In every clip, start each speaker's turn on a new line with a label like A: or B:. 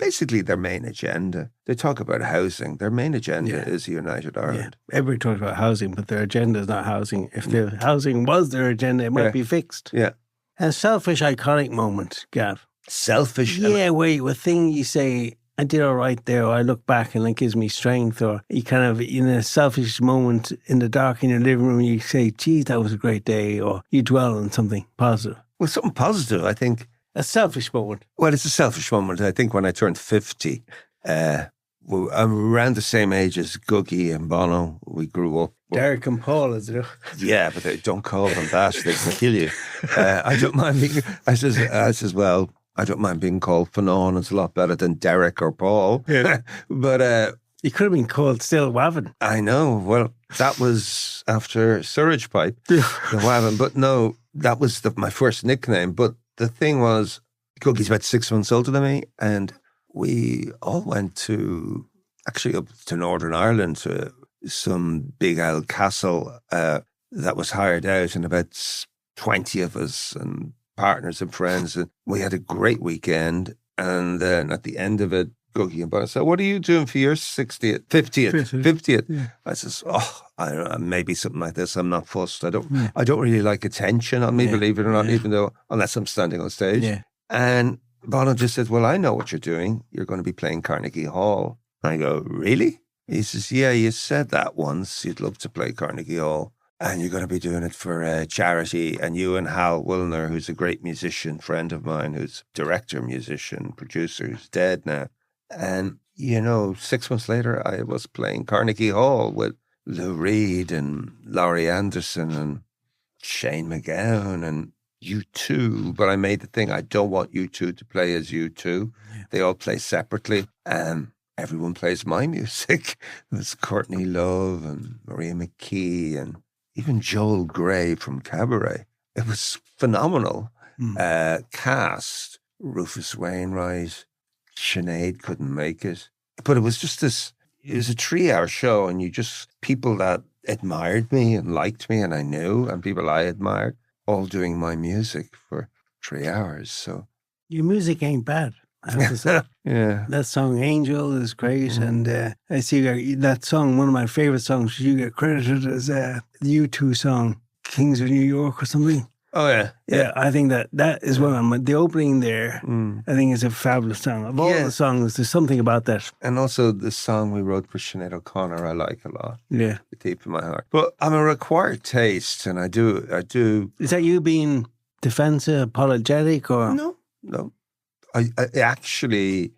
A: basically their main agenda. They talk about housing. Their main agenda is United Ireland.
B: Yeah. Everybody talks about housing, but their agenda is not housing. If the housing was their agenda, it might be fixed.
A: Yeah.
B: A selfish, iconic moment, Gav.
A: Selfish?
B: Yeah, where a thing you say, I did all right there, or I look back and it gives me strength, or you kind of, in a selfish moment in the dark in your living room, you say, geez, that was a great day, or you dwell on something positive.
A: Well, something positive, I think.
B: A selfish moment.
A: Well, it's a selfish moment. I think when I turned 50, I'm around the same age as Googie and Bono. We grew up.
B: Derek and Paul, is it?
A: Yeah, but they don't call them that. They can kill you. I don't mind being, I says, well, I don't mind being called Fanon. It's a lot better than Derek or Paul. Yeah. But
B: you could have been called still Wavin.
A: I know. Well, that was after Surridge Pipe, the Wavin. But no, that was my first nickname. But the thing was, Cookie's about 6 months older than me, and we all went to, actually up to Northern Ireland, to some big old castle that was hired out, and about 20 of us, and partners and friends, and we had a great weekend. And then at the end of it, Googie and Bono said, what are you doing for your 50th? Yeah. I says, I don't know, maybe something like this. I'm not fussed. I don't really like attention on me, believe it or not, even though, unless I'm standing on stage. Yeah. And Bono just said, well, I know what you're doing. You're going to be playing Carnegie Hall. I go, really? He says, yeah, you said that once. You'd love to play Carnegie Hall. And you're going to be doing it for charity. And you and Hal Wilner, who's a great musician, friend of mine, who's director, musician, producer, who's dead now. And, 6 months later, I was playing Carnegie Hall with Lou Reed and Laurie Anderson and Shane McGowan and U2. But I made the thing, I don't want U2 to play as U2. Yeah. They all play separately. And everyone plays my music. There's Courtney Love and Maria McKee and even Joel Gray from Cabaret. It was phenomenal. Cast, Rufus Wainwright, Sinead couldn't make it. But it was just it was a 3-hour show, and people that admired me and liked me and I knew, and people I admired, all doing my music for 3 hours. So
B: your music ain't bad, I have to say.
A: Yeah.
B: That song, Angel, is great. And I see that song, one of my favorite songs, you get credited as the U2 song, Kings of New York or something.
A: Oh, yeah.
B: Yeah, I think that is one of them. The opening there, I think is a fabulous song. Of all the songs, there's something about that.
A: And also the song we wrote for Sinead O'Connor, I like a lot.
B: Yeah.
A: Deep in my heart. But I'm a required taste, and I do.
B: Is that you being defensive, apologetic, or?
A: No. I actually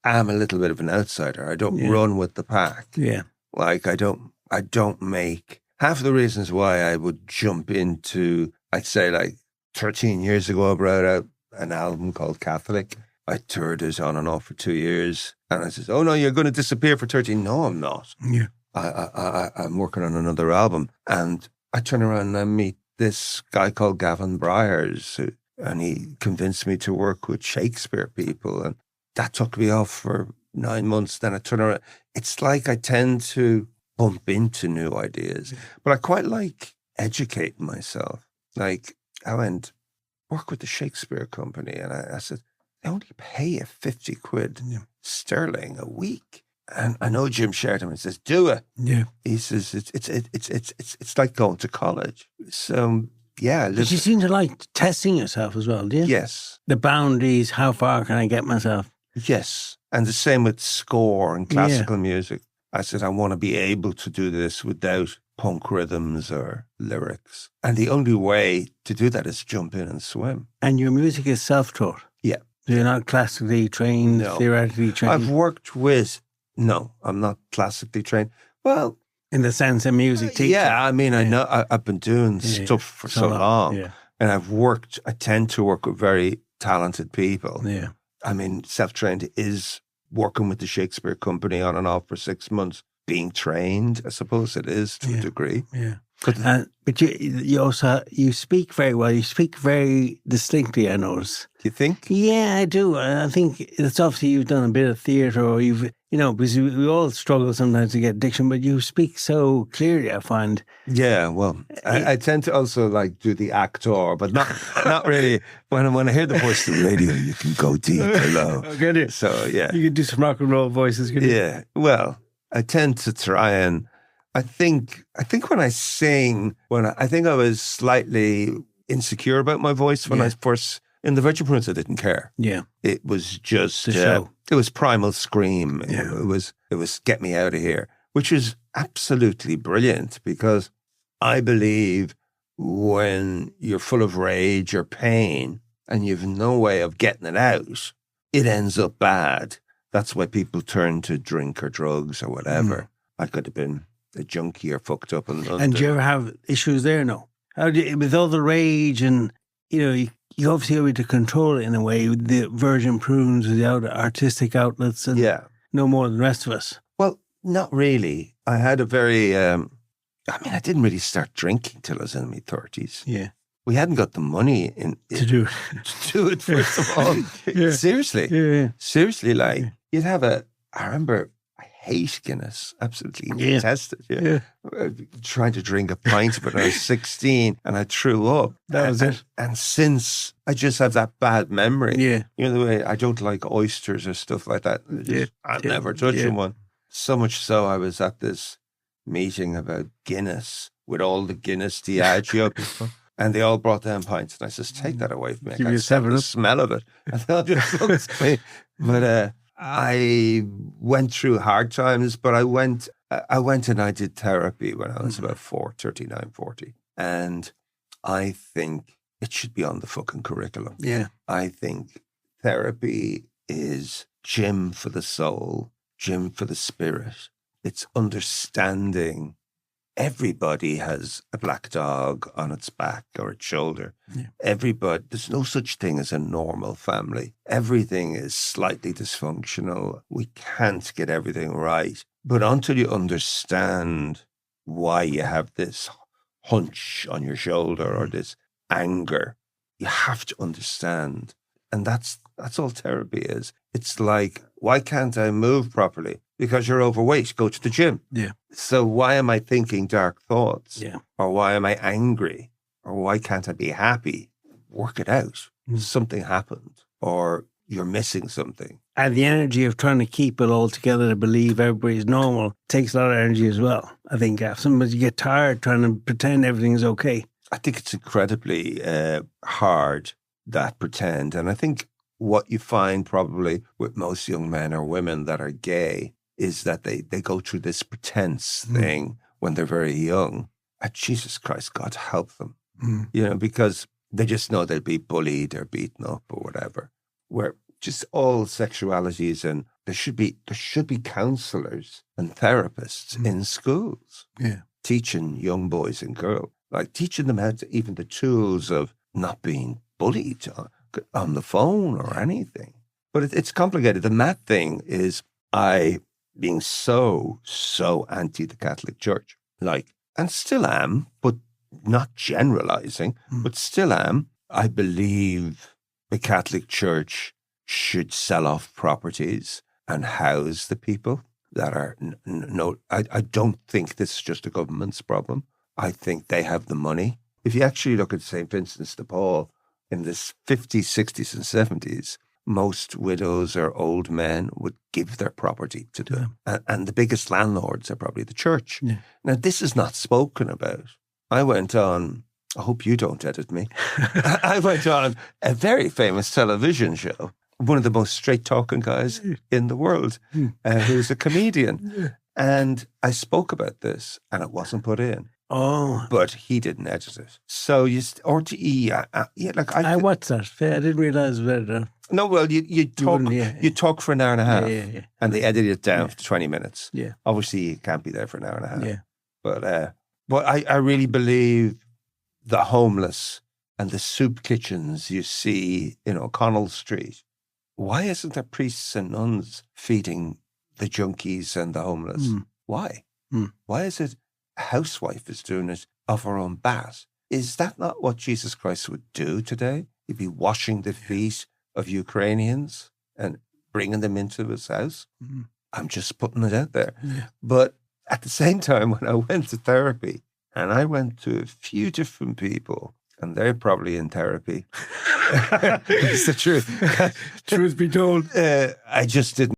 A: am a little bit of an outsider. I don't run with the pack.
B: Yeah.
A: Like, I don't make... Half of the reasons why I would jump into... I'd say, like, 13 years ago, I brought out an album called Catholic. I toured it on and off for 2 years. And I said, oh, no, you're going to disappear for 13. No, I'm not.
B: Yeah.
A: I'm working on another album. And I turn around and I meet this guy called Gavin Bryars, and he convinced me to work with Shakespeare people. And that took me off for 9 months. Then I turn around. It's like I tend to bump into new ideas. But I quite like educating myself. Like, I went, work with the Shakespeare Company, and I said, they only pay you 50 quid sterling a week. And I know Jim Sheridan says, do it.
B: Yeah.
A: He says, it's like going to college. So, yeah.
B: But you seem to like testing yourself as well, do you?
A: Yes.
B: The boundaries, how far can I get myself?
A: Yes. And the same with score and classical music. I said, I want to be able to do this without punk rhythms or lyrics. And the only way to do that is jump in and swim.
B: And your music is self-taught?
A: Yeah.
B: So you're not classically trained, theoretically trained?
A: I've worked with... No, I'm not classically trained. Well...
B: In the sense of music teacher?
A: Yeah, I mean, I know I've been doing stuff for so long. Yeah. And I tend to work with very talented people.
B: Yeah.
A: I mean, self-trained is working with the Shakespeare Company on and off for 6 months. Being trained, I suppose it is, to a degree.
B: Yeah. But you also you speak very well. You speak very distinctly, I notice.
A: Do you think?
B: Yeah, I do. I think it's obviously you've done a bit of theatre, or because we all struggle sometimes to get diction, but you speak so clearly, I find.
A: Yeah, well, I tend to also like do the actor, but not really. When I hear the voice of the radio, you can go deep or low.
B: Get it?
A: So yeah,
B: You can do some rock and roll voices.
A: Yeah. Well, I tend to try and I think when I sing, I think I was slightly insecure about my voice when I first in the Virgin Prince. I didn't care.
B: Yeah,
A: it was just
B: the show.
A: It was primal scream.
B: Yeah.
A: It was get me out of here, which was absolutely brilliant because I believe when you're full of rage or pain and you've no way of getting it out, it ends up bad. That's why people turn to drink or drugs or whatever. I could have been a junkie or fucked up. And
B: do you ever have issues there? No. How do you, with all the rage and, you obviously able to control it in a way with the Virgin Prunes, with the artistic outlets and no more than the rest of us.
A: Well, not really. I had a very, I didn't really start drinking till I was in my 30s.
B: Yeah.
A: We hadn't got the money
B: to do
A: it, first of all. Seriously.
B: Yeah.
A: Seriously, you'd have I remember, I hate Guinness, absolutely detested it. Yeah. Trying to drink a pint of it when I was 16 and I threw up.
B: That was it.
A: And since I just have that bad memory.
B: Yeah.
A: You know, the way I don't like oysters or stuff like that. I'm never touching one. So much so I was at this meeting about Guinness with all the Guinness Diageo people. And they all brought them pints. And I says, take that away from me. I can't stand the smell of it. And they'll just look at me. But I went through hard times, but I went and I did therapy when I was about 39, 40. And I think it should be on the fucking curriculum.
B: Yeah.
A: I think therapy is gym for the soul, gym for the spirit. It's understanding everybody has a black dog on its back or its shoulder. Yeah. There's no such thing as a normal family. Everything is slightly dysfunctional. We can't get everything right. But until you understand why you have this hunch on your shoulder or this anger, you have to understand. And that's all therapy is. It's like, why can't I move properly? Because you're overweight, go to the gym.
B: Yeah.
A: So why am I thinking dark thoughts?
B: Yeah.
A: Or why am I angry? Or why can't I be happy? Work it out. Something happened. Or you're missing something.
B: And the energy of trying to keep it all together to believe everybody's normal takes a lot of energy as well. I think sometimes you get tired trying to pretend everything's okay.
A: I think it's incredibly hard, that pretend. And I think what you find probably with most young men or women that are gay is that they go through this pretense thing when they're very young. And Jesus Christ, God help them. Because they just know they'll be bullied or beaten up or whatever. Where just all sexualities, and there should be counselors and therapists in schools.
B: Yeah.
A: Teaching young boys and girls, like teaching them how to, even the tools of not being bullied on the phone or anything. But it's complicated. The mad thing is being so anti the Catholic Church, and still am, but not generalizing, but still am. I believe the Catholic Church should sell off properties and house the people that are I don't think this is just a government's problem. I think they have the money. If you actually look at St. Vincent de Paul in the 50s, 60s and 70s, most widows or old men would give their property to them. And the biggest landlords are probably the church. Yeah. Now, this is not spoken about. I went on, I hope you don't edit me. I went on a very famous television show, one of the most straight-talking guys in the world, who's a comedian. Yeah. And I spoke about this, and it wasn't put in.
B: Oh.
A: But he didn't edit it. So RTE,
B: I watched that. I didn't realize that.
A: No, well, you talk for an hour and a half, and they edit it down to 20 minutes.
B: Yeah.
A: Obviously, you can't be there for an hour and a half.
B: Yeah.
A: But I really believe the homeless and the soup kitchens you see in O'Connell Street, why isn't there priests and nuns feeding the junkies and the homeless? Why? Why is it housewife is doing it of her own bat. Is that not what Jesus Christ would do today? He'd be washing the feet of Ukrainians and bringing them into his house. Mm-hmm. I'm just putting it out there. Yeah. But at the same time, when I went to therapy, and I went to a few different people, and they're probably in therapy. It's the truth.
B: Truth be told.
A: I just didn't